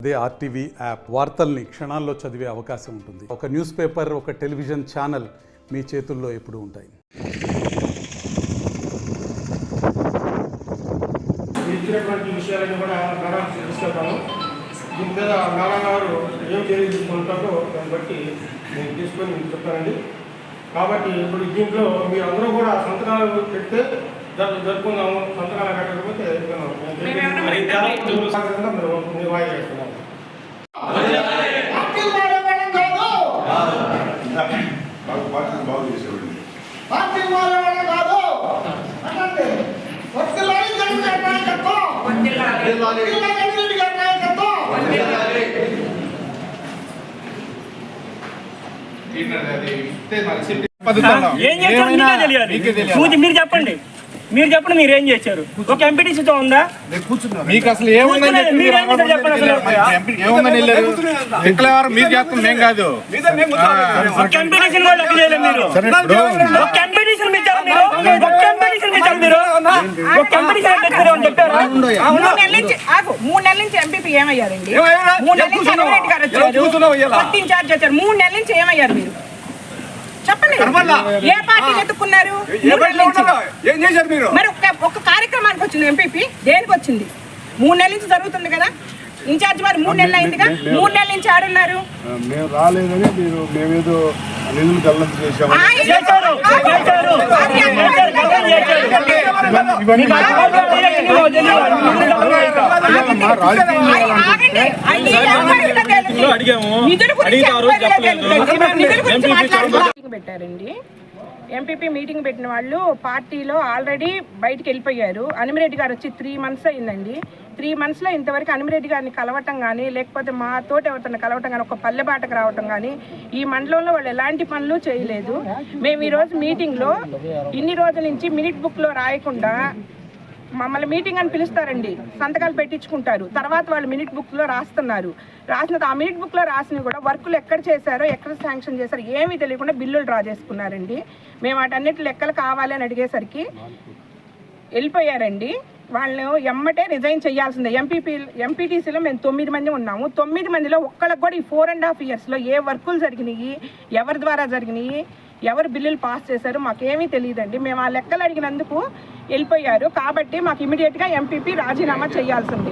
అదే RTV app వార్తల్ని క్షణాల్లో చదివే అవకాశం ఉంటుంది. ఒక న్యూస్ పేపర్, ఒక టెలివిజన్ ఛానల్ మీ చేతుల్లో ఎప్పుడూ ఉంటాయి. ఇచ్చినటువంటి విషయాలన్నీ కూడా మేడం తీసుకెళ్తాను. దీని మీద మేడం గారు ఏం చర్యలు తీసుకుంటారో దాన్ని బట్టి నేను తీసుకొని మీకు చెప్తానండి. కాబట్టి ఇప్పుడు దీంట్లో మీరు అందరూ కూడా సంతకాలు పెడితే జరుపుకుందాము. సంతకాలు పెట్టకపోతే మీరు వాయిదా చేస్తున్నారు. మీరు చెప్పండి, మీరు ఏం చేశారు? ఒక ఎంపీటీసీతో ఉందా? మీకు అసలు ఏముందని మీరు చేస్తాం మేము కాదు. ఒక ఎంపీటీసీ వాళ్ళు అక్కడ చేయలేదు. మీరు ఒక ఎంపీటీసీ ఇచ్చారు. మీరు ఒక ఎంపీటీసీ ఇచ్చారు. మీరు ఒక ఎంపీటీసీ చెప్పారా? 3 నెలల నుంచి ఎంపీపీ ఏమయ్యారండి? 3 నెలల నుంచి అనిల్ గారు వచ్చారు, ఇన్ఛార్జ్ వచ్చారు. 3 నెలల నుంచి ఏమయ్యారు మీరు చెప్పండి. ఏ పార్టీ ఎత్తుకున్నారు? మరి ఒక కార్యక్రమానికి వచ్చింది ఎంపీపీ, దేనికి వచ్చింది? 3 నెలల నుంచి జరుగుతుంది కదా. ఇన్ఛార్జ్ మరి 3 నెలలు అయిందిగా. 3 నెలల నుంచి ఆడున్నారు. మేము రాలేదని మీరు మేమేదో నిధులు కల్లం చేసాము. పెట్టారండి. ఎంపీపీ మీటింగ్ పెట్టిన వాళ్ళు పార్టీలో ఆల్రెడీ బయటికి వెళ్ళిపోయారు. అనిమిరెడ్డి గారు వచ్చి 3 months అయిందండి. 3 monthsలో ఇంతవరకు అనిమిరెడ్డి గారిని కలవటం కానీ, లేకపోతే మా తోటి ఎవరితో కలవటం కానీ, ఒక పల్లె బాటకు రావటం కానీ, ఈ మండలంలో వాళ్ళు ఎలాంటి పనులు చేయలేదు. మేము ఈరోజు మీటింగ్లో ఇన్ని రోజుల నుంచి మినిట్ బుక్లో రాయకుండా మమ్మల్ని మీటింగ్ అని పిలుస్తారండి, సంతకాలు పెట్టించుకుంటారు. తర్వాత వాళ్ళు మినిట్ బుక్లో రాస్తున్నారు. రాసిన ఆ మినిట్ బుక్లో రాసినవి కూడా వర్కులు ఎక్కడ చేశారో, ఎక్కడ శాంక్షన్ చేశారో ఏమీ తెలియకుండా బిల్లులు డ్రా చేసుకున్నారండి. మేము వాటన్నిటి లెక్కలు కావాలి అని అడిగేసరికి వెళ్ళిపోయారండి. వాళ్ళు ఎమ్మటే రిజైన్ చేయాల్సిందే. ఎంపీటీసీలో మేము 9 మంది ఉన్నాము. 9 మందిలో ఒక్కళ్ళకి కూడా ఈ 4.5 yearsలో ఏ వర్కులు జరిగినాయి, ఎవరి ద్వారా జరిగినాయి, ఎవరు బిల్లులు పాస్ చేశారు మాకేమీ తెలియదండి. మేము ఆ లెక్కలు అడిగినందుకు వెళ్ళిపోయారు. కాబట్టి మాకు ఇమీడియట్గా ఎంపీపీ రాజీనామా చేయాల్సింది.